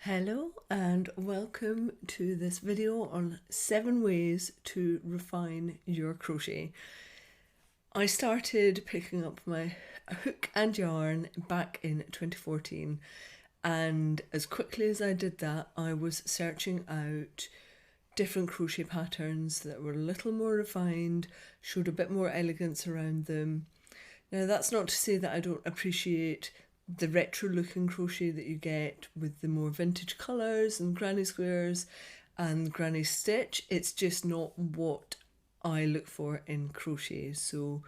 Hello and welcome to this video on 7 ways to refine your crochet. I started picking up my hook and yarn back in 2014, and as quickly as I did that I was searching out different crochet patterns that were a little more refined, showed a bit more elegance around them. Now that's not to say that I don't appreciate the retro looking crochet that you get with the more vintage colours and granny squares and granny stitch. It's just not what I look for in crochet. So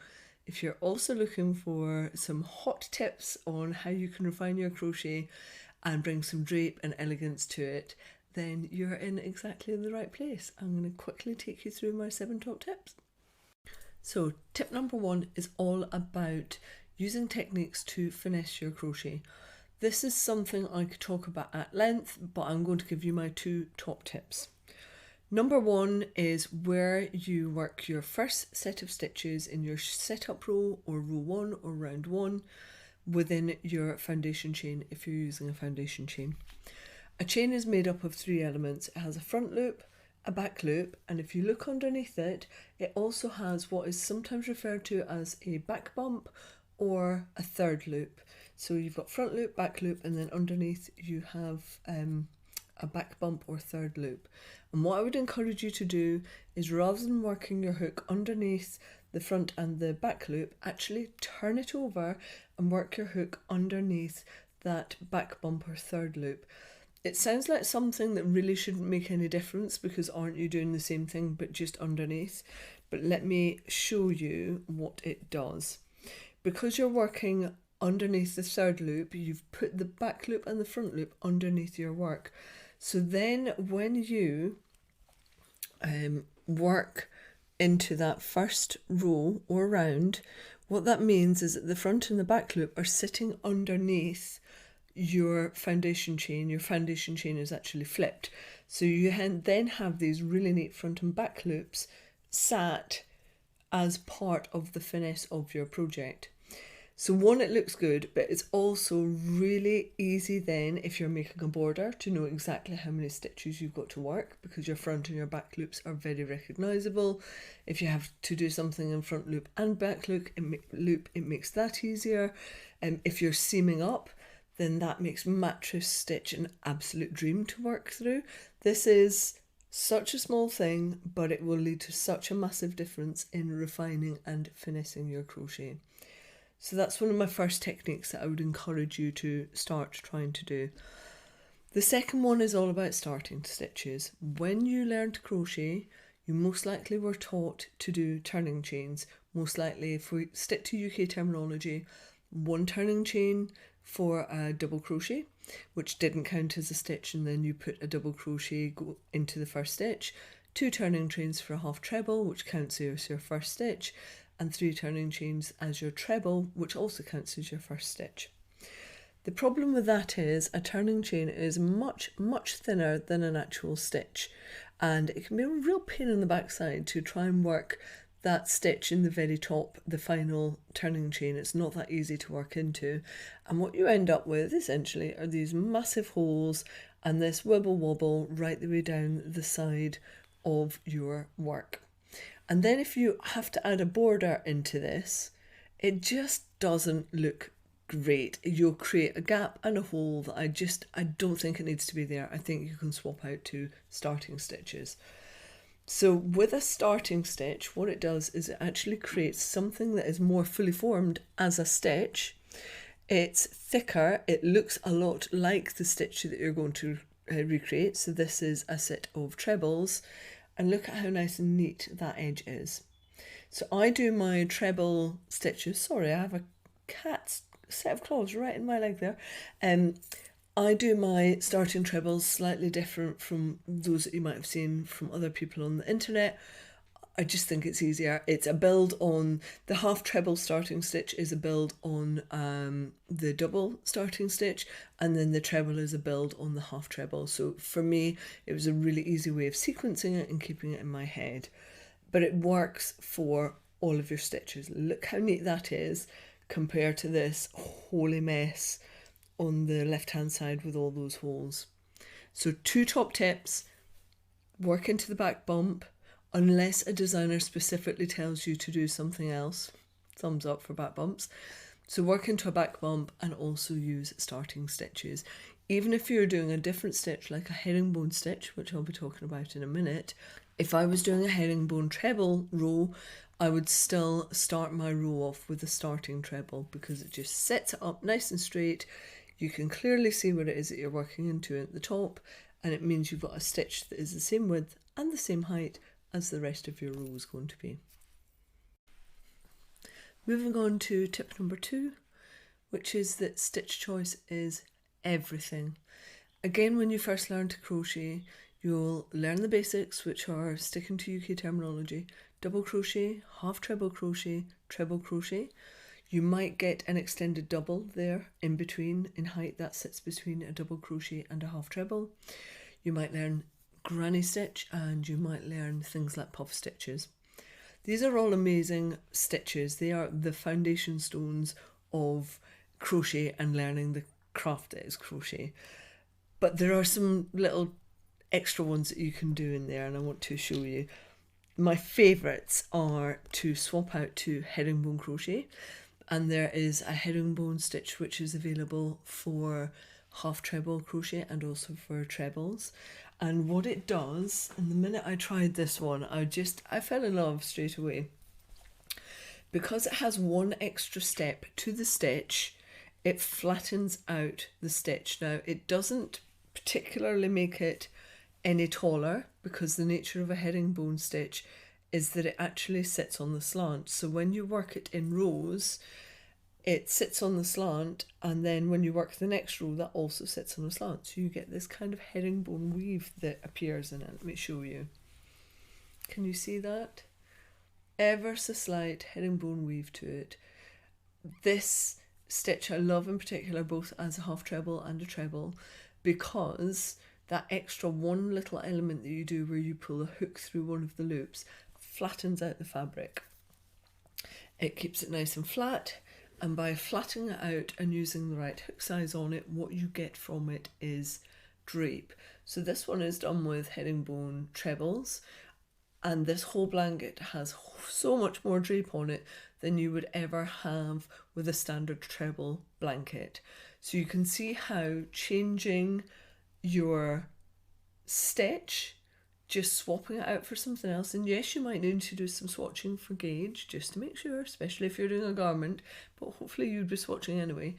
if you're also looking for some hot tips on how you can refine your crochet and bring some drape and elegance to it, then you're in exactly the right place. I'm going to quickly take you through my 7 top tips. So tip number 1 is all about using techniques to finesse your crochet. This is something I could talk about at length, but I'm going to give you my 2 top tips. Number 1 is where you work your first set of stitches in your setup row or row 1 or round 1 within your foundation chain if you're using a foundation chain. A chain is made up of 3 elements. It has a front loop, a back loop, and if you look underneath it, it also has what is sometimes referred to as a back bump or a third loop. So you've got front loop, back loop, and then underneath you have a back bump or third loop. And what I would encourage you to do is, rather than working your hook underneath the front and the back loop, actually turn it over and work your hook underneath that back bump or third loop. It sounds like something that really shouldn't make any difference, because aren't you doing the same thing but just underneath? But let me show you what it does. Because you're working underneath the third loop, you've put the back loop and the front loop underneath your work. So then when you work into that first row or round, what that means is that the front and the back loop are sitting underneath your foundation chain. Your foundation chain is actually flipped. So you then have these really neat front and back loops sat as part of the finesse of your project. So one, it looks good, but it's also really easy then, if you're making a border, to know exactly how many stitches you've got to work, because your front and your back loops are very recognisable. If you have to do something in front loop and back loop, it makes that easier. If you're seaming up, then that makes mattress stitch an absolute dream to work through. This is such a small thing, but it will lead to such a massive difference in refining and finessing your crochet. So that's one of my first techniques that I would encourage you to start trying to do. The second one is all about starting stitches. When you learn to crochet, you most likely were taught to do turning chains. Most likely, if we stick to UK terminology, 1 turning chain for a double crochet, which didn't count as a stitch, and then you put a double crochet into the first stitch, 2 turning chains for a half treble, which counts as your first stitch, and 3 turning chains as your treble, which also counts as your first stitch. The problem with that is a turning chain is much thinner than an actual stitch, and it can be a real pain in the backside to try and work that stitch in the very top, the final turning chain. It's not that easy to work into, and what you end up with essentially are these massive holes and this wibble wobble right the way down the side of your work. And then if you have to add a border into this, it just doesn't look great. You'll create a gap and a hole that I don't think it needs to be there. I think you can swap out to starting stitches. So with a starting stitch, what it does is it actually creates something that is more fully formed as a stitch. It's thicker, it looks a lot like the stitch that you're going to recreate. So this is a set of trebles, and look at how nice and neat that edge is. So I do my treble stitches. Sorry, I have a cat's set of claws right in my leg there. I do my starting trebles slightly different from those that you might have seen from other people on the internet. I just think it's easier. It's a build on the half treble starting stitch is a build on the double starting stitch, and then the treble is a build on the half treble. So for me, it was a really easy way of sequencing it and keeping it in my head. But it works for all of your stitches. Look how neat that is compared to this holy mess on the left hand side with all those holes. So 2 top tips: work into the back bump unless a designer specifically tells you to do something else. Thumbs up for back bumps. So work into a back bump and also use starting stitches. Even if you're doing a different stitch like a herringbone stitch, which I'll be talking about in a minute, if I was doing a herringbone treble row, I would still start my row off with a starting treble because it just sets it up nice and straight. You can clearly see what it is that you're working into at the top, and it means you've got a stitch that is the same width and the same height as the rest of your row is going to be. Moving on to tip number 2, which is that stitch choice is everything. Again, when you first learn to crochet, you'll learn the basics, which are, sticking to UK terminology, double crochet, half treble crochet, treble crochet. You might get an extended double there in between in height that sits between a double crochet and a half treble. You might learn granny stitch, and you might learn things like puff stitches. These are all amazing stitches. They are the foundation stones of crochet and learning the craft that is crochet. But there are some little extra ones that you can do in there, and I want to show you. My favourites are to swap out to herringbone crochet, and there is a herringbone stitch which is available for half treble crochet and also for trebles. And what it does, and the minute I tried this one, I fell in love straight away. Because it has one extra step to the stitch, it flattens out the stitch. Now, it doesn't particularly make it any taller, because the nature of a herringbone stitch is that it actually sits on the slant. So when you work it in rows, it sits on the slant, and then when you work the next row, that also sits on a slant. So you get this kind of herringbone weave that appears in it. Let me show you. Can you see that? Ever so slight herringbone weave to it. This stitch I love in particular, both as a half treble and a treble, because that extra one little element that you do where you pull a hook through one of the loops flattens out the fabric. It keeps it nice and flat. And by flattening it out and using the right hook size on it, what you get from it is drape. So this one is done with herringbone trebles, and this whole blanket has so much more drape on it than you would ever have with a standard treble blanket. So you can see how changing your stitch, just swapping it out for something else, and yes, you might need to do some swatching for gauge just to make sure, especially if you're doing a garment, but hopefully you'd be swatching anyway,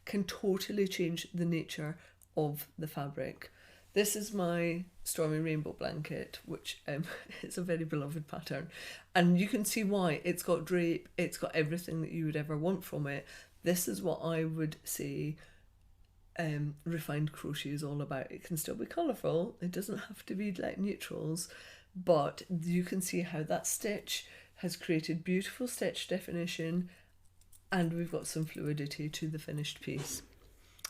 can totally change the nature of the fabric. This is my Stormy Rainbow blanket, which is a very beloved pattern, and you can see why. It's got drape, it's got everything that you would ever want from it. This is what I would say refined crochet is all about. It can still be colourful, it doesn't have to be like neutrals, but you can see how that stitch has created beautiful stitch definition, and we've got some fluidity to the finished piece.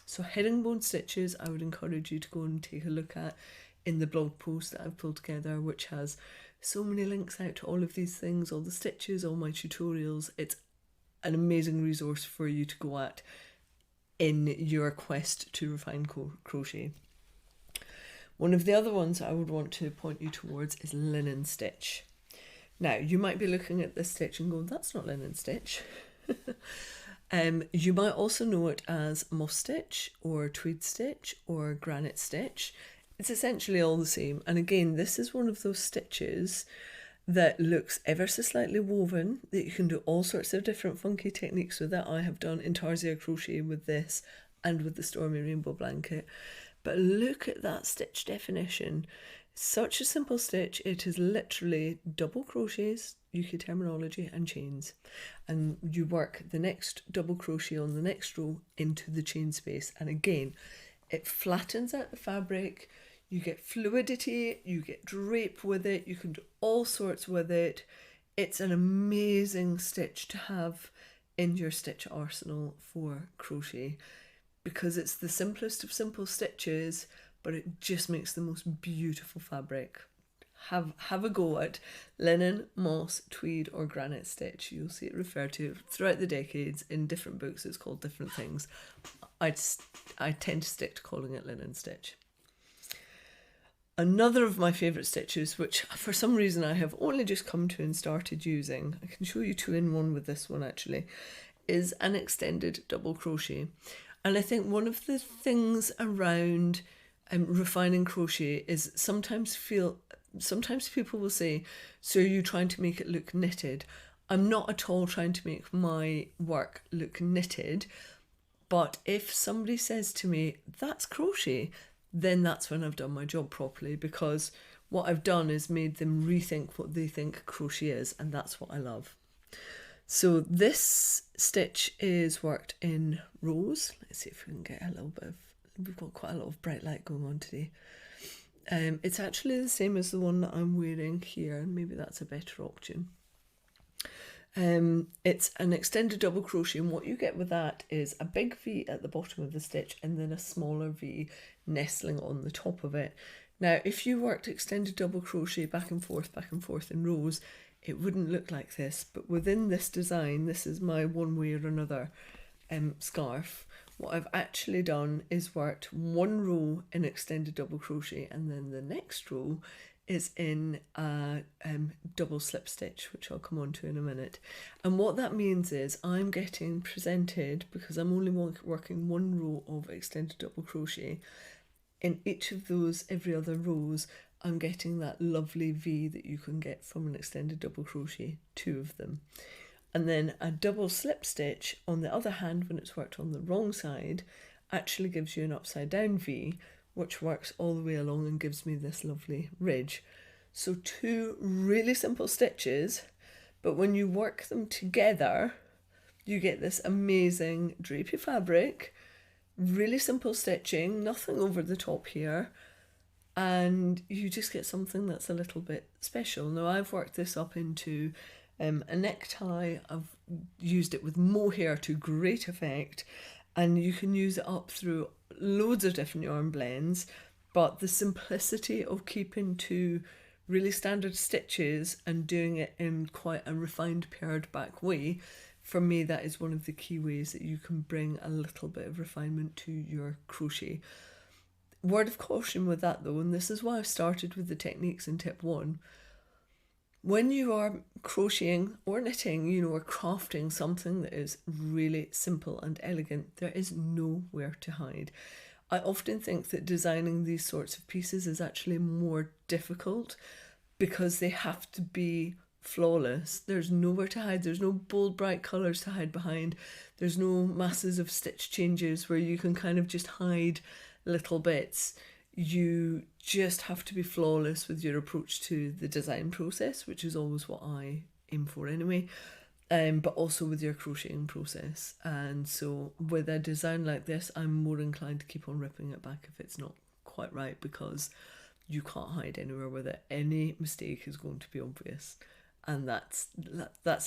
So herringbone stitches, I would encourage you to go and take a look at in the blog post that I've pulled together, which has so many links out to all of these things, all the stitches, all my tutorials. It's an amazing resource for you to go at in your quest to refine crochet. One of the other ones I would want to point you towards is linen stitch. Now, you might be looking at this stitch and going, that's not linen stitch. You might also know it as moss stitch or tweed stitch or granite stitch. It's essentially all the same. And again, this is one of those stitches that looks ever so slightly woven, that you can do all sorts of different funky techniques with it. I have done intarsia crochet with this and with the Stormy Rainbow blanket. But look at that stitch definition. Such a simple stitch. It is literally double crochets, UK terminology, and chains. And you work the next double crochet on the next row into the chain space. And again, it flattens out the fabric. You get fluidity, you get drape with it, you can do all sorts with it. It's an amazing stitch to have in your stitch arsenal for crochet, because it's the simplest of simple stitches, but it just makes the most beautiful fabric. Have a go at linen, moss, tweed or granite stitch. You'll see it referred to throughout the decades in different books. It's called different things. I tend to stick to calling it linen stitch. Another of my favourite stitches, which for some reason I have only just come to and started using, I can show you 2-in-1 with this one actually, is an extended double crochet. And I think one of the things around refining crochet is sometimes people will say, so are you trying to make it look knitted? I'm not at all trying to make my work look knitted, but if somebody says to me, that's crochet, then that's when I've done my job properly, because what I've done is made them rethink what they think crochet is, and that's what I love. So this stitch is worked in rows. Let's see if we can get a little bit of, we've got quite a lot of bright light going on today. It's actually the same as the one that I'm wearing here, and maybe that's a better option. It's an extended double crochet, and what you get with that is a big V at the bottom of the stitch and then a smaller V nestling on the top of it. Now, if you worked extended double crochet back and forth in rows, it wouldn't look like this, but within this design, this is my one way or another scarf. What I've actually done is worked one row in extended double crochet, and then the next row is in a double slip stitch, which I'll come on to in a minute. And what that means is I'm getting presented, because I'm only working one row of extended double crochet, in each of those every other rows I'm getting that lovely V that you can get from an extended double crochet, 2 of them. And then a double slip stitch, on the other hand, when it's worked on the wrong side, actually gives you an upside down V, which works all the way along and gives me this lovely ridge. So 2 really simple stitches, but when you work them together, you get this amazing drapey fabric, really simple stitching, nothing over the top here, and you just get something that's a little bit special. Now, I've worked this up into a necktie. I've used it with mohair to great effect, and you can use it up through loads of different yarn blends, but the simplicity of keeping 2 really standard stitches and doing it in quite a refined pared back way, for me that is one of the key ways that you can bring a little bit of refinement to your crochet. Word of caution with that though, and this is why I started with the techniques in tip 1, when you are crocheting or knitting, or crafting something that is really simple and elegant, there is nowhere to hide. I often think that designing these sorts of pieces is actually more difficult because they have to be flawless. There's nowhere to hide. There's no bold, bright colours to hide behind. There's no masses of stitch changes where you can kind of just hide little bits. You just have to be flawless with your approach to the design process, which is always what I aim for anyway, but also with your crocheting process. And so with a design like this, I'm more inclined to keep on ripping it back if it's not quite right, because you can't hide anywhere with it. Any mistake is going to be obvious, and that's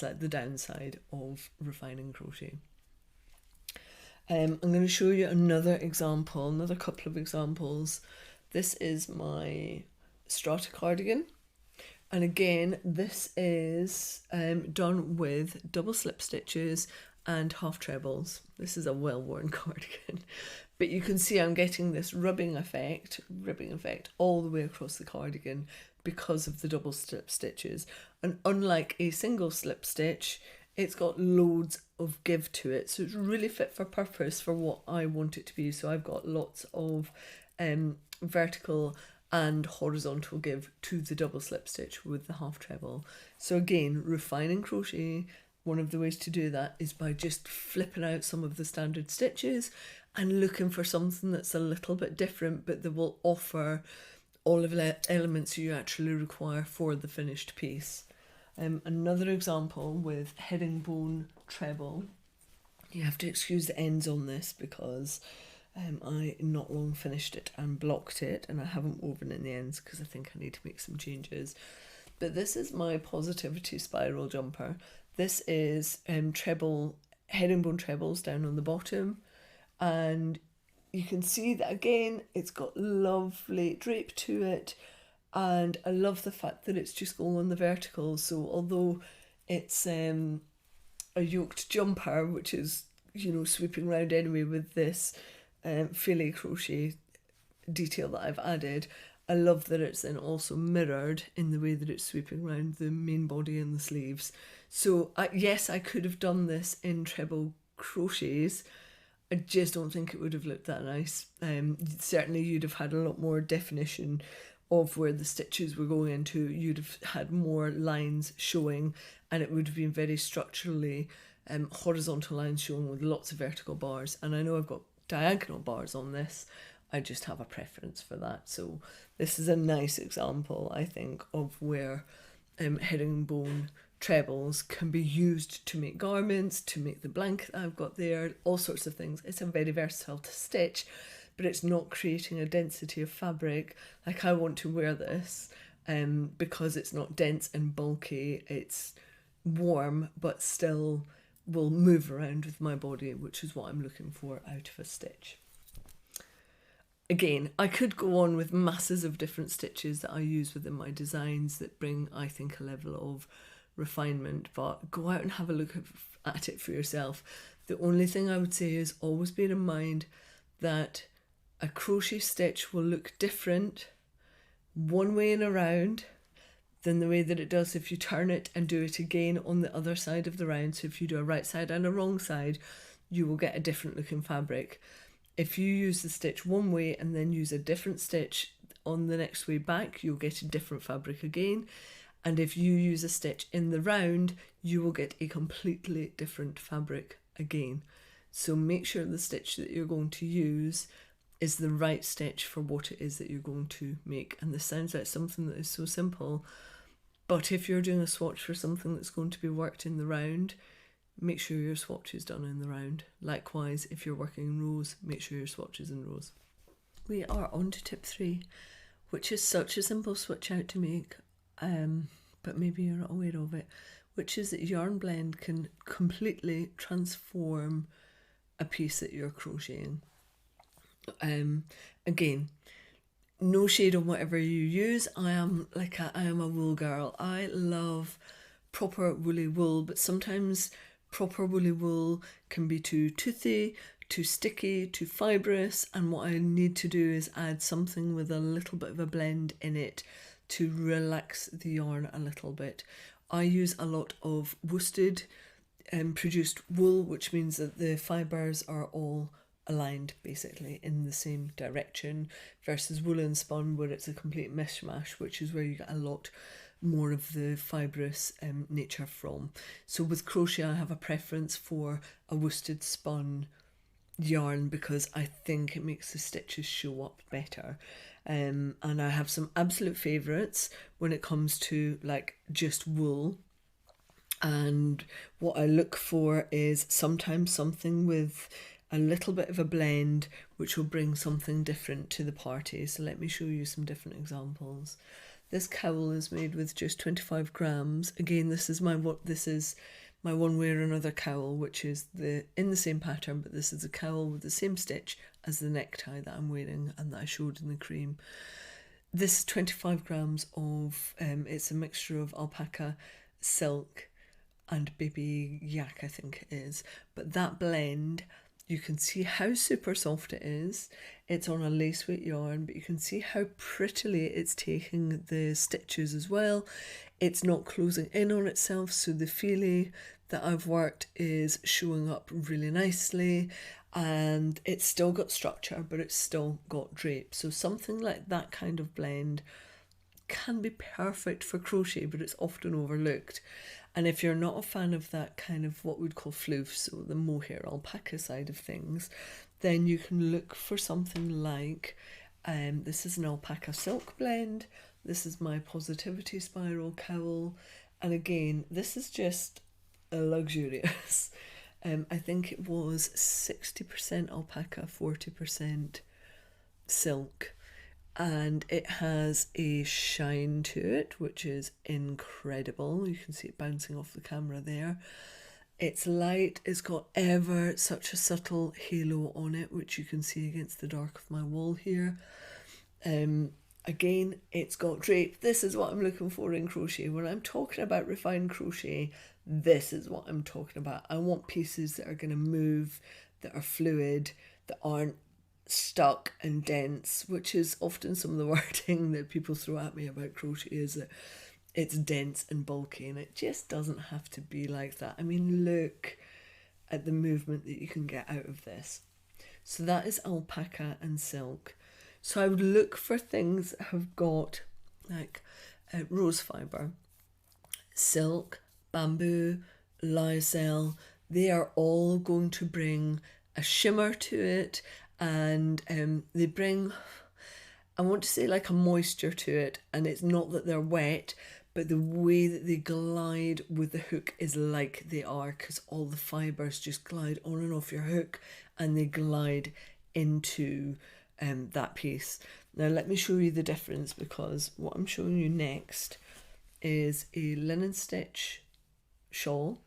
like the downside of refining crochet. I'm going to show you another couple of examples. This is my strata cardigan, and again this is done with double slip stitches and half trebles. This is a well-worn cardigan, but you can see I'm getting this ribbing effect all the way across the cardigan because of the double slip stitches. And unlike a single slip stitch, it's got loads of give to it, so it's really fit for purpose for what I want it to be. So I've got lots of vertical and horizontal give to the double slip stitch with the half treble. So again, refining crochet, one of the ways to do that is by just flipping out some of the standard stitches and looking for something that's a little bit different, but that will offer all of the elements you actually require for the finished piece. Another example with herringbone treble. You have to excuse the ends on this because I not long finished it and blocked it, and I haven't woven in the ends because I think I need to make some changes. But this is my Positivity Spiral jumper. This is herringbone trebles down on the bottom, and you can see that again it's got lovely drape to it, and I love the fact that it's just going on the vertical. So although it's a yoked jumper, which is sweeping around anyway with this filet crochet detail that I've added, I love that it's then also mirrored in the way that it's sweeping around the main body and the sleeves. So yes, I could have done this in treble crochets. I just don't think it would have looked that nice. Certainly you'd have had a lot more definition of where the stitches were going into. You'd have had more lines showing, and it would have been very structurally horizontal lines showing with lots of vertical bars. And I know I've got diagonal bars on this. I just have a preference for that. So this is a nice example, I think, of where herringbone trebles can be used to make garments, to make the blanket I've got there, all sorts of things. It's a very versatile to stitch, but it's not creating a density of fabric. Like, I want to wear this because it's not dense and bulky. It's warm, but still will move around with my body, which is what I'm looking for out of a stitch. Again, I could go on with masses of different stitches that I use within my designs that bring, I think, a level of refinement, but go out and have a look at it for yourself. The only thing I would say is always bear in mind that a crochet stitch will look different one way and around than the way that it does if you turn it and do it again on the other side of the round. So if you do a right side and a wrong side, you will get a different looking fabric. If you use the stitch one way and then use a different stitch on the next way back, you'll get a different fabric again. And if you use a stitch in the round, you will get a completely different fabric again. So make sure the stitch that you're going to use is the right stitch for what it is that you're going to make. And this sounds like something that is so simple, but if you're doing a swatch for something that's going to be worked in the round, make sure your swatch is done in the round. Likewise, if you're working in rows, make sure your swatch is in rows. We are on to tip 3, which is such a simple switch out to make, but maybe you're not aware of it, which is that yarn blend can completely transform a piece that you're crocheting. Again, no shade on whatever you use. I am a wool girl. I love proper woolly wool, but sometimes proper woolly wool can be too toothy, too sticky, too fibrous, and what I need to do is add something with a little bit of a blend in it to relax the yarn a little bit. I use a lot of worsted produced wool, which means that the fibres are all aligned basically in the same direction, versus woolen spun where it's a complete mishmash, which is where you get a lot more of the fibrous nature from. So with crochet I have a preference for a worsted spun yarn because I think it makes the stitches show up better. And I have some absolute favourites when it comes to like just wool. And what I look for is sometimes something with a little bit of a blend which will bring something different to the party. So let me show you some different examples. This cowl is made with just 25 grams. Again, this is my one way or another cowl, which is in the same pattern, but this is a cowl with the same stitch as the necktie that I'm wearing and that I showed in the cream. This is 25 grams of, it's a mixture of alpaca, silk and baby yak, I think it is. But that blend, you can see how super soft it is. It's on a lace weight yarn, but you can see how prettily it's taking the stitches as well. It's not closing in on itself, so the feeling that I've worked is showing up really nicely, and it's still got structure, but it's still got drape. So something like that kind of blend can be perfect for crochet, but it's often overlooked. And if you're not a fan of that kind of what we'd call floof, so the mohair alpaca side of things, then you can look for something like, this is an alpaca silk blend. This is my Positivity Spiral cowl. And again, this is just luxurious. I think it was 60% alpaca, 40% silk. And it has a shine to it, which is incredible. You can see it bouncing off the camera there. It's light, it's got ever such a subtle halo on it, which you can see against the dark of my wall here. Again, it's got drape. This is what I'm looking for in crochet. When I'm talking about refined crochet, this is what I'm talking about. I want pieces that are going to move, that are fluid, that aren't stuck and dense, which is often some of the wording that people throw at me about crochet, is that it's dense and bulky, and it just doesn't have to be like that. I mean, look at the movement that you can get out of this. So that is alpaca and silk. So I would look for things that have got like rose fibre, silk, bamboo, lyocell. They are all going to bring a shimmer to it, and they bring, I want to say, like a moisture to it. And it's not that they're wet, but the way that they glide with the hook is like they are, because all the fibres just glide on and off your hook and they glide into that piece. Now let me show you the difference, because what I'm showing you next is a linen stitch shawl.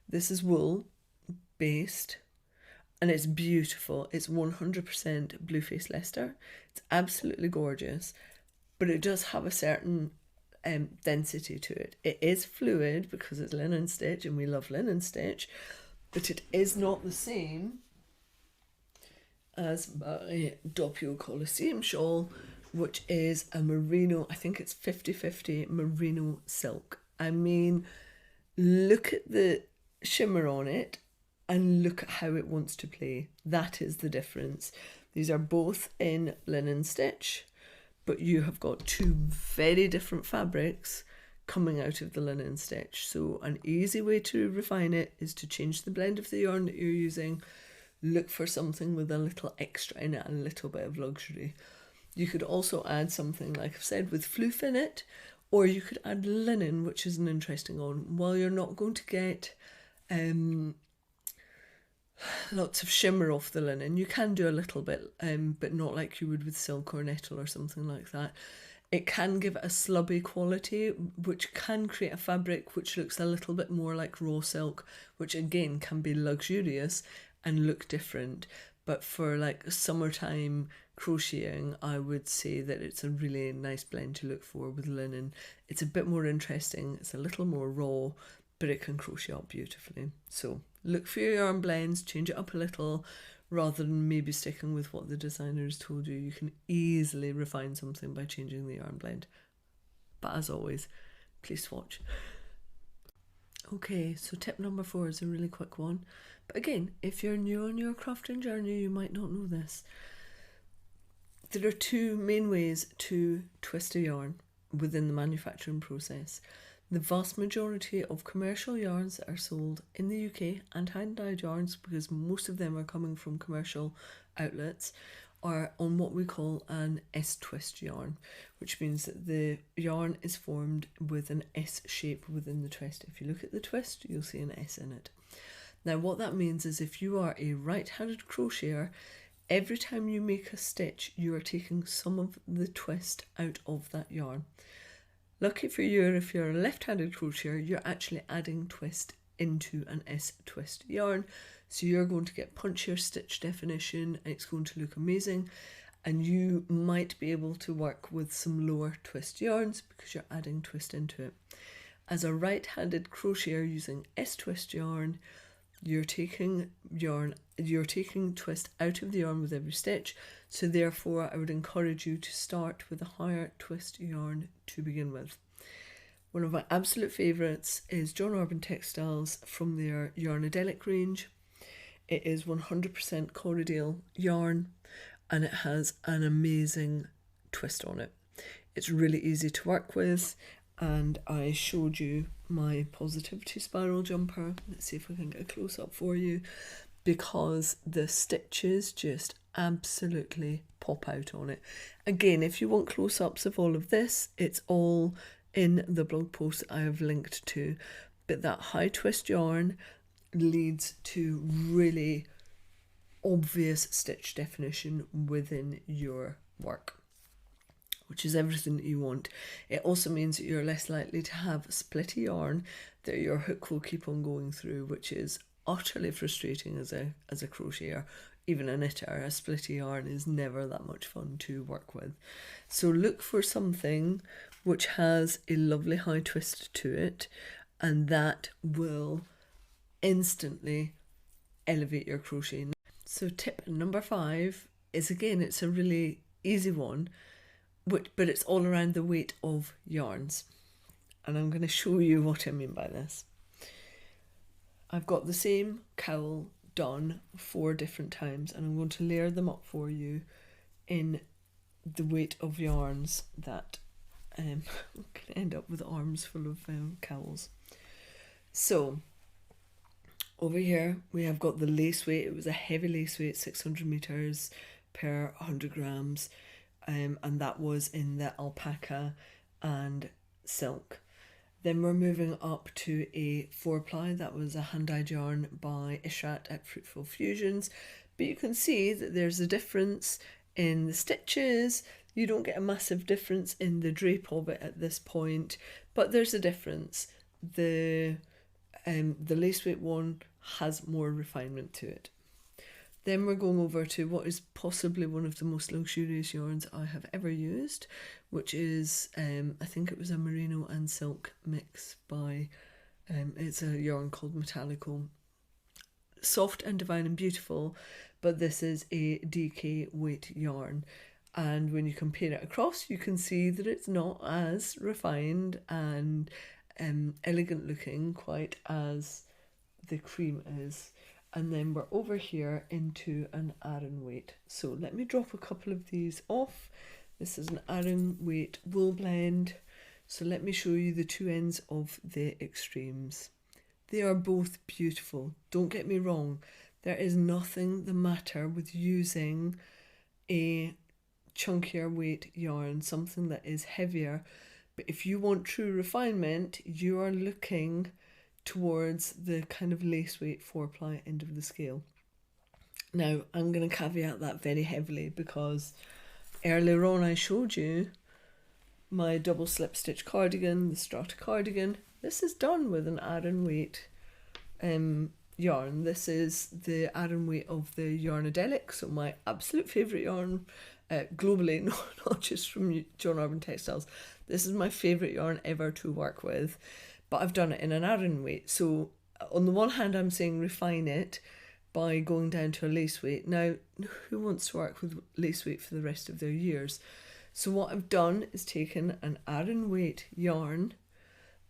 This is wool based, and it's beautiful. It's 100% Blueface Leicester. It's absolutely gorgeous, but it does have a certain density to it. It is fluid because it's linen stitch, and we love linen stitch, but it is not the same as my Doppio Colosseum shawl, which is a merino, I think it's 50-50 merino silk. I mean, look at the shimmer on it and look at how it wants to play. That is the difference. These are both in linen stitch, but you have got two very different fabrics coming out of the linen stitch. So an easy way to refine it is to change the blend of the yarn that you're using. Look for something with a little extra in it, a little bit of luxury. You could also add something, like I've said, with floof in it, or you could add linen, which is an interesting one. While you're not going to get lots of shimmer off the linen, you can do a little bit, but not like you would with silk or nettle or something like that. It can give it a slubby quality, which can create a fabric which looks a little bit more like raw silk, which again can be luxurious and look different. But for like summertime crocheting, I would say that it's a really nice blend to look for with linen. It's a bit more interesting, it's a little more raw, but it can crochet up beautifully. So look for your yarn blends, change it up a little, rather than maybe sticking with what the designer has told you. You can easily refine something by changing the yarn blend. But as always, please swatch. Okay, so tip number 4 is a really quick one. But again, if you're new on your crafting journey, you might not know this. There are 2 main ways to twist a yarn within the manufacturing process. The vast majority of commercial yarns that are sold in the UK, and hand-dyed yarns, because most of them are coming from commercial outlets, are on what we call an S-twist yarn, which means that the yarn is formed with an S shape within the twist. If you look at the twist, you'll see an S in it. Now what that means is if you are a right-handed crocheter, every time you make a stitch, you are taking some of the twist out of that yarn. Lucky for you, if you're a left-handed crocheter, you're actually adding twist into an S-twist yarn. So you're going to get punchier stitch definition, and it's going to look amazing. And you might be able to work with some lower twist yarns because you're adding twist into it. As a right-handed crocheter using S-twist yarn, you're taking twist out of the yarn with every stitch. So therefore, I would encourage you to start with a higher twist yarn to begin with. One of my absolute favourites is John Orban Textiles from their Yarnadelic range. It is 100% Corriedale yarn, and it has an amazing twist on it. It's really easy to work with, and I showed you my positivity spiral jumper. Let's see if I can get a close up for you, because the stitches just absolutely pop out on it. Again, if you want close-ups of all of this, it's all in the blog post I have linked to, but that high twist yarn leads to really obvious stitch definition within your work, which is everything that you want. It also means that you're less likely to have splitty yarn that your hook will keep on going through, which is utterly frustrating as a crocheter. Even a knitter, a splitty yarn is never that much fun to work with. So look for something which has a lovely high twist to it, and that will instantly elevate your crocheting. So tip number 5 is, again, it's a really easy one, but it's all around the weight of yarns. And I'm going to show you what I mean by this. I've got the same cowl done 4 different times, and I'm going to layer them up for you in the weight of yarns that I'm going to end up with arms full of cowls. So over here we have got the lace weight. It was a heavy lace weight, 600 meters per 100 grams, and that was in the alpaca and silk. Then we're moving up to a 4-ply. That was a hand-dyed yarn by Ishrat at Fruitful Fusions. But you can see that there's a difference in the stitches. You don't get a massive difference in the drape of it at this point, but there's a difference. The lace weight one has more refinement to it. Then we're going over to what is possibly one of the most luxurious yarns I have ever used, which is, I think it was a merino and silk mix by, it's a yarn called Metallico. Soft and divine and beautiful, but this is a DK weight yarn. And when you compare it across, you can see that it's not as refined and elegant looking quite as the cream is. And then we're over here into an Aran weight. So let me drop a couple of these off. This is an Aran weight wool blend. So let me show you the 2 ends of the extremes. They are both beautiful. Don't get me wrong. There is nothing the matter with using a chunkier weight yarn, something that is heavier. But if you want true refinement, you are looking towards the kind of lace weight 4-ply end of the scale. Now, I'm going to caveat that very heavily because earlier on I showed you my double slip stitch cardigan, the Strata cardigan. This is done with an Aran weight yarn. This is the Aran weight of the Yarnadelic, so my absolute favourite yarn globally, not just from John Arbon Textiles. This is my favourite yarn ever to work with. But I've done it in an Aran weight. So on the one hand, I'm saying refine it by going down to a lace weight. Now, who wants to work with lace weight for the rest of their years? So what I've done is taken an Aran weight yarn,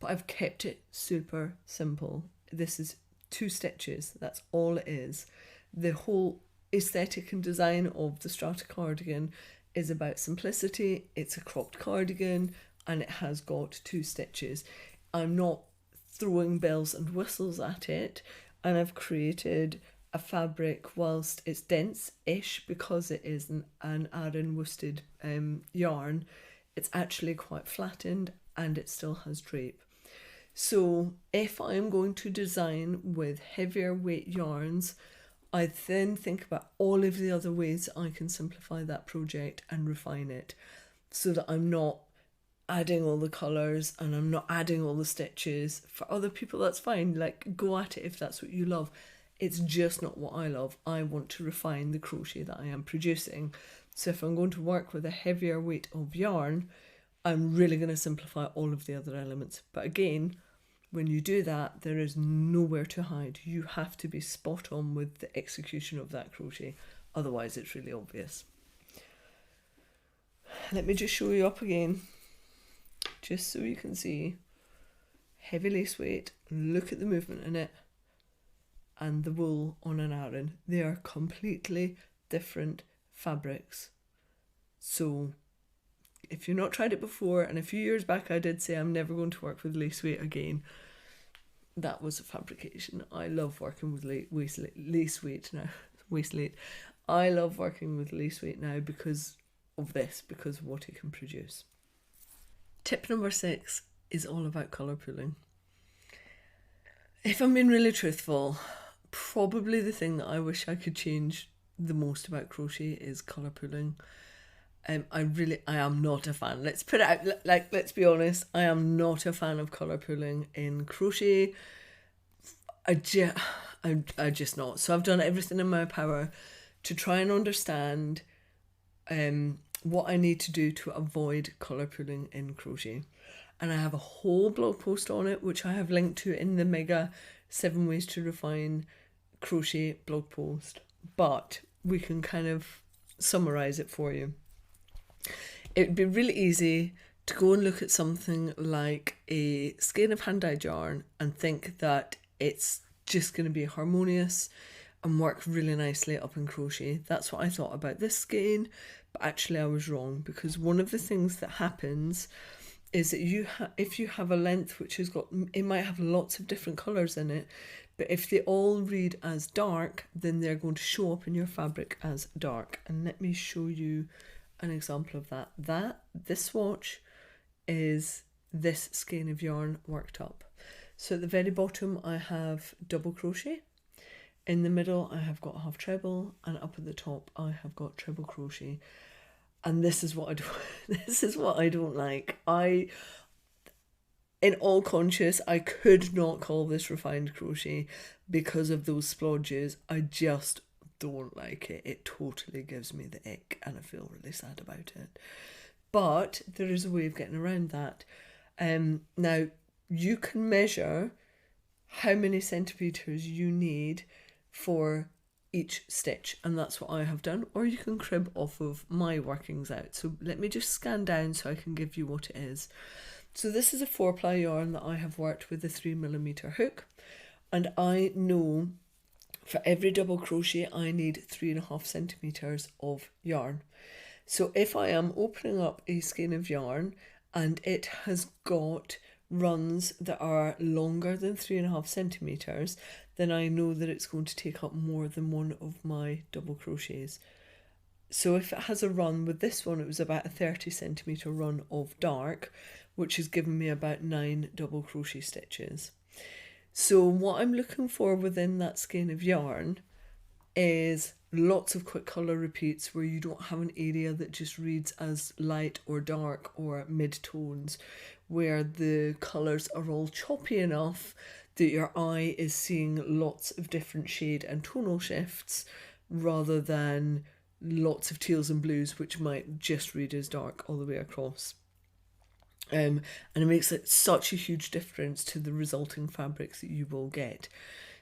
but I've kept it super simple. This is 2 stitches. That's all it is. The whole aesthetic and design of the Strata cardigan is about simplicity. It's a cropped cardigan and it has got 2 stitches. I'm not throwing bells and whistles at it, and I've created a fabric whilst it's dense-ish because it is an Aran worsted yarn. It's actually quite flattened and it still has drape. So if I'm going to design with heavier weight yarns, I then think about all of the other ways I can simplify that project and refine it so that I'm not adding all the colours and I'm not adding all the stitches. For other people, that's fine. Like, go at it if that's what you love. It's just not what I love. I want to refine the crochet that I am producing. So if I'm going to work with a heavier weight of yarn, I'm really going to simplify all of the other elements. But again, when you do that, there is nowhere to hide. You have to be spot on with the execution of that crochet. Otherwise, it's really obvious. Let me just show you up again, just so you can see. Heavy lace weight, look at the movement in it, and the wool on an Aran. They are completely different fabrics. So if you've not tried it before, and a few years back I did say I'm never going to work with lace weight again, that was a fabrication. I love working with lace weight now. I love working with lace weight now because of this, because of what it can produce. Tip number 6 is all about colour pooling. If I'm being really truthful, probably the thing that I wish I could change the most about crochet is colour pooling. I am not a fan. Let's put it out, let's be honest, I am not a fan of colour pooling in crochet. I'm just not. So I've done everything in my power to try and understand what I need to do to avoid colour pooling in crochet. And I have a whole blog post on it, which I have linked to in the mega 7 ways to refine crochet blog post. But we can kind of summarize it for you. It would be really easy to go and look at something like a skein of hand-dyed yarn and think that it's just going to be harmonious and work really nicely up in crochet. That's what I thought about this skein, but actually I was wrong, because one of the things that happens is that if you have a length which has got, it might have lots of different colours in it, but if they all read as dark, then they're going to show up in your fabric as dark. And let me show you an example of that. This swatch is this skein of yarn worked up. So at the very bottom I have double crochet, in the middle I have got half treble, and up at the top I have got treble crochet. And this is what I do. This is what I don't like. In all conscience, I could not call this refined crochet because of those splodges. I just don't like it. It totally gives me the ick and I feel really sad about it. But there is a way of getting around that. Now, you can measure how many centimetres you need for each stitch, and that's what I have done, or you can crib off of my workings out. So let me just scan down so I can give you what it is. So this is a 4-ply yarn that I have worked with a 3mm hook, and I know for every double crochet I need 3.5 centimetres of yarn. So if I am opening up a skein of yarn and it has got runs that are longer than 3.5 centimetres, then I know that it's going to take up more than one of my double crochets. So if it has a run, with this one it was about a 30 centimetre run of dark, which has given me about 9 double crochet stitches. So what I'm looking for within that skein of yarn is lots of quick colour repeats where you don't have an area that just reads as light or dark or mid-tones, where the colours are all choppy enough that your eye is seeing lots of different shade and tonal shifts rather than lots of teals and blues which might just read as dark all the way across. And it makes it such a huge difference to the resulting fabrics that you will get.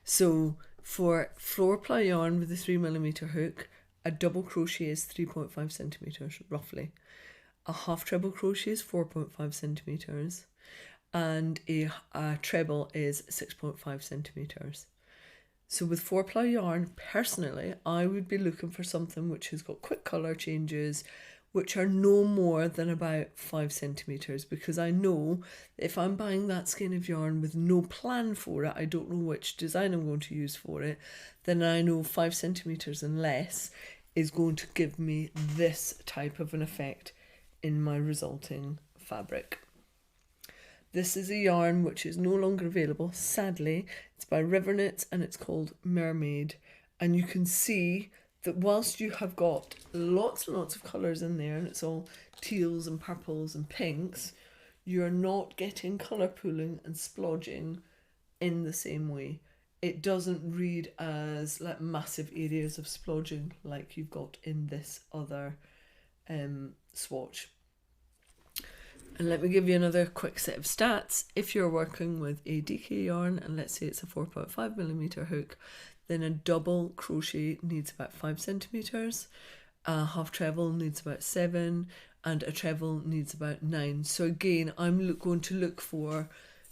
So for 4-ply yarn with a 3mm hook, a double crochet is 3.5 centimetres roughly. A half treble crochet is 4.5 centimetres, and a treble is 6.5 centimetres. So with 4-ply yarn, personally, I would be looking for something which has got quick colour changes, which are no more than about 5 centimetres, because I know if I'm buying that skein of yarn with no plan for it, I don't know which design I'm going to use for it, then I know 5 centimetres and less is going to give me this type of an effect in my resulting fabric. This is a yarn which is no longer available, sadly. It's by River Knits and it's called Mermaid. And you can see that whilst you have got lots and lots of colours in there, and it's all teals and purples and pinks, you're not getting colour pooling and splodging in the same way. It doesn't read as like massive areas of splodging like you've got in this other swatch. And let me give you another quick set of stats. If you're working with a DK yarn, and let's say it's a 4.5mm hook, then a double crochet needs about 5 centimetres, a half treble needs about 7, and a treble needs about 9. So again, I'm going to look for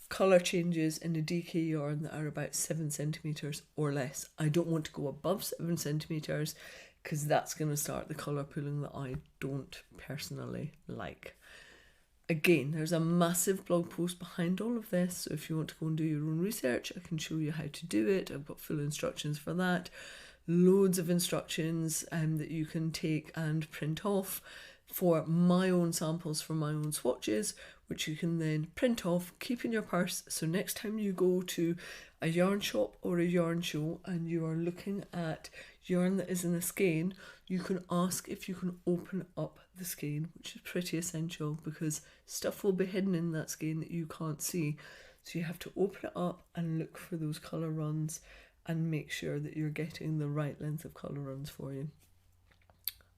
colour changes in a DK yarn that are about 7 centimetres or less. I don't want to go above 7 centimetres because that's going to start the colour pooling that I don't personally like. Again, there's a massive blog post behind all of this, so if you want to go and do your own research, I can show you how to do it. I've got full instructions for that. Loads of instructions that you can take and print off for my own samples for my own swatches, which you can then print off, keep in your purse, so next time you go to a yarn shop or a yarn show and you are looking at yarn that is in a skein, you can ask if you can open up the skein, which is pretty essential because stuff will be hidden in that skein that you can't see. So you have to open it up and look for those colour runs and make sure that you're getting the right length of colour runs for you.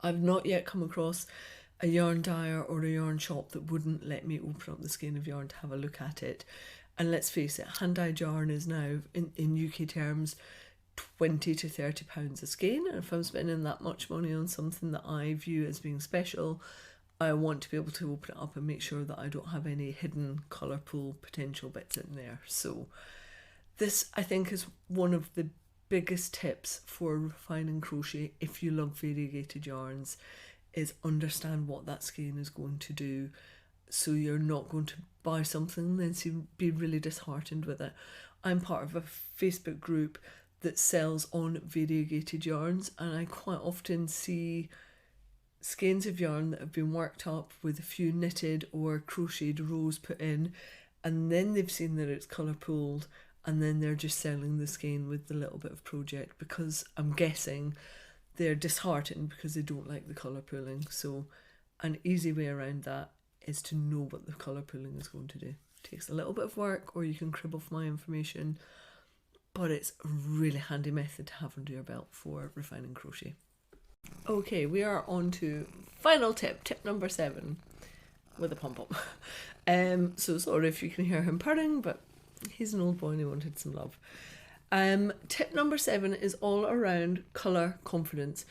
I've not yet come across a yarn dyer or a yarn shop that wouldn't let me open up the skein of yarn to have a look at it. And let's face it, hand-dyed yarn is now, in UK terms, £20 to £30 a skein, and if I'm spending that much money on something that I view as being special, I want to be able to open it up and make sure that I don't have any hidden colour pool potential bits in there. So this, I think, is one of the biggest tips for refining crochet if you love variegated yarns, is understand what that skein is going to do, so you're not going to buy something and then be really disheartened with it. I'm part of a Facebook group that sells on variegated yarns, and I quite often see skeins of yarn that have been worked up with a few knitted or crocheted rows put in, and then they've seen that it's colour pooled, and then they're just selling the skein with the little bit of project, because I'm guessing they're disheartened because they don't like the colour pooling. So an easy way around that is to know what the colour pooling is going to do. It takes a little bit of work, or you can crib off my information, but it's a really handy method to have under your belt for refining crochet. Okay, we are on to final tip number 7, with a pom-pom. So sorry if you can hear him purring, but he's an old boy and he wanted some love. Tip number 7 is all around colour confidence.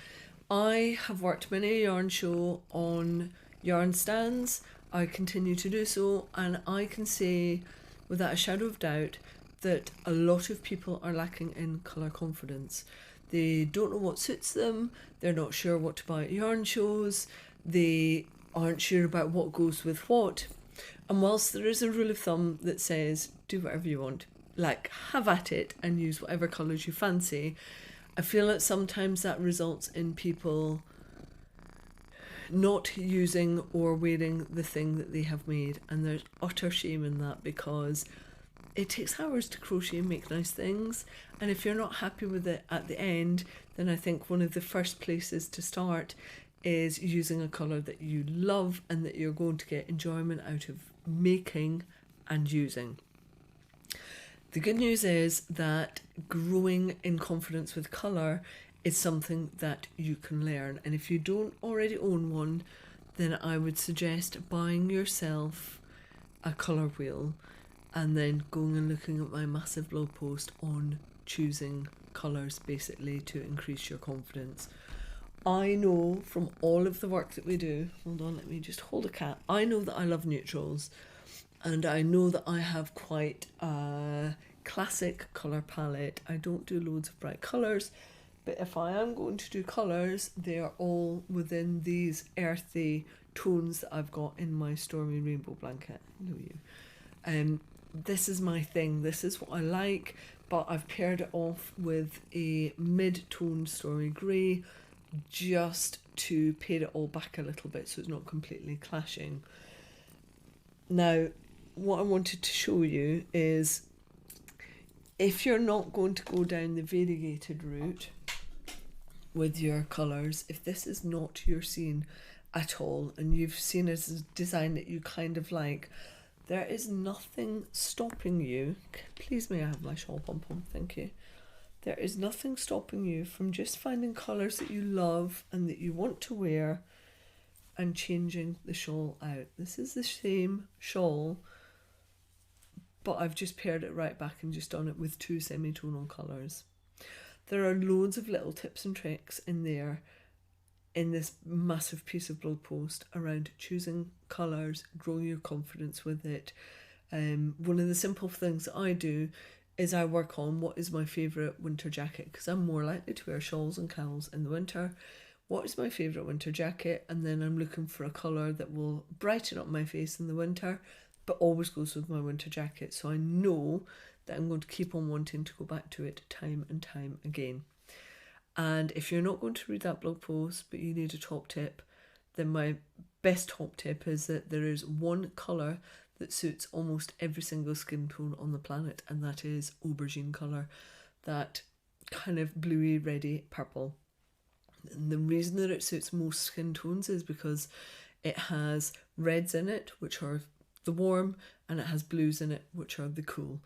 I have worked many a yarn show on yarn stands. I continue to do so, and I can say without a shadow of doubt that a lot of people are lacking in colour confidence. They don't know what suits them, they're not sure what to buy at yarn shows, they aren't sure about what goes with what. And whilst there is a rule of thumb that says do whatever you want, like have at it and use whatever colours you fancy, I feel that sometimes that results in people not using or wearing the thing that they have made, and there's utter shame in that, because it takes hours to crochet and make nice things, and if you're not happy with it at the end, then I think one of the first places to start is using a colour that you love and that you're going to get enjoyment out of making and using. The good news is that growing in confidence with colour is something that you can learn, and if you don't already own one, then I would suggest buying yourself a colour wheel and then going and looking at my massive blog post on choosing colours, basically to increase your confidence. I know from all of the work that we do, hold on, let me just hold a cat. I know that I love neutrals, and I know that I have quite a classic colour palette. I don't do loads of bright colours, but if I am going to do colours, they are all within these earthy tones that I've got in my Stormy Rainbow blanket. Hello you. This is my thing, this is what I like, but I've paired it off with a mid-toned Stormy Grey just to pare it all back a little bit so it's not completely clashing. Now, what I wanted to show you is, if you're not going to go down the variegated route with your colours, if this is not your scene at all and you've seen a design that you kind of like, there is nothing stopping you. Please may I have my shawl pom-pom, thank you. There is nothing stopping you from just finding colours that you love and that you want to wear and changing the shawl out. This is the same shawl, but I've just paired it right back and just done it with 2 semi-tonal colours. There are loads of little tips and tricks in there in this massive piece of blog post around choosing colours, growing your confidence with it. One of the simple things that I do is I work on what is my favourite winter jacket, because I'm more likely to wear shawls and cowls in the winter. What is my favourite winter jacket? And then I'm looking for a colour that will brighten up my face in the winter, but always goes with my winter jacket. So I know that I'm going to keep on wanting to go back to it time and time again. And if you're not going to read that blog post, but you need a top tip, then my best top tip is that there is one colour that suits almost every single skin tone on the planet, and that is aubergine colour, that kind of bluey, reddy purple. And the reason that it suits most skin tones is because it has reds in it, which are the warm, and it has blues in it, which are the cool.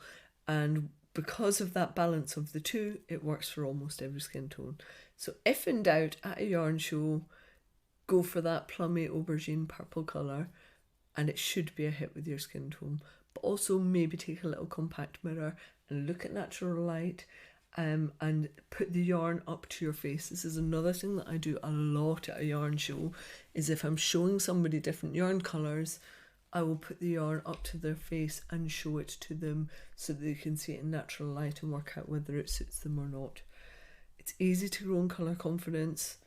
And because of that balance of the two, it works for almost every skin tone. So if in doubt at a yarn show, go for that plummy aubergine purple colour, and it should be a hit with your skin tone. But also maybe take a little compact mirror and look at natural light and put the yarn up to your face. This is another thing that I do a lot at a yarn show, is if I'm showing somebody different yarn colours, I will put the yarn up to their face and show it to them so that they can see it in natural light and work out whether it suits them or not. It's easy to grow in colour confidence,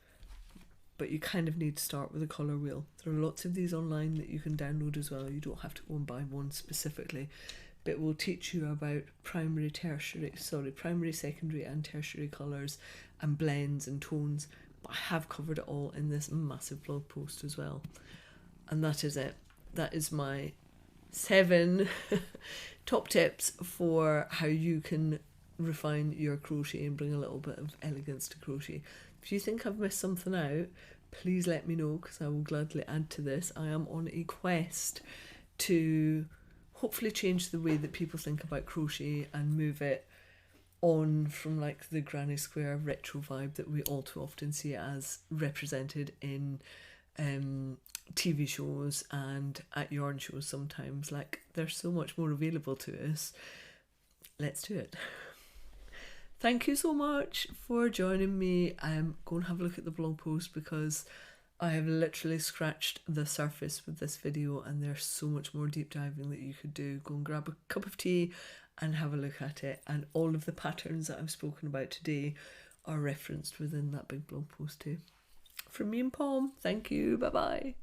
but you kind of need to start with a colour wheel. There are lots of these online that you can download as well. You don't have to go and buy one specifically, but it will teach you about primary, secondary and tertiary colours and blends and tones. But I have covered it all in this massive blog post as well. And that is it. That is my 7 top tips for how you can refine your crochet and bring a little bit of elegance to crochet. If you think I've missed something out, please let me know, because I will gladly add to this. I am on a quest to hopefully change the way that people think about crochet and move it on from like the granny square retro vibe that we all too often see as represented in TV shows and at yarn shows sometimes. Like, there's so much more available to us. Let's do it. Thank you so much for joining me. Go and have a look at the blog post, because I have literally scratched the surface with this video and there's so much more deep diving that you could do. Go and grab a cup of tea and have a look at it, and all of the patterns that I've spoken about today are referenced within that big blog post too. From me and Palm, thank you, bye bye.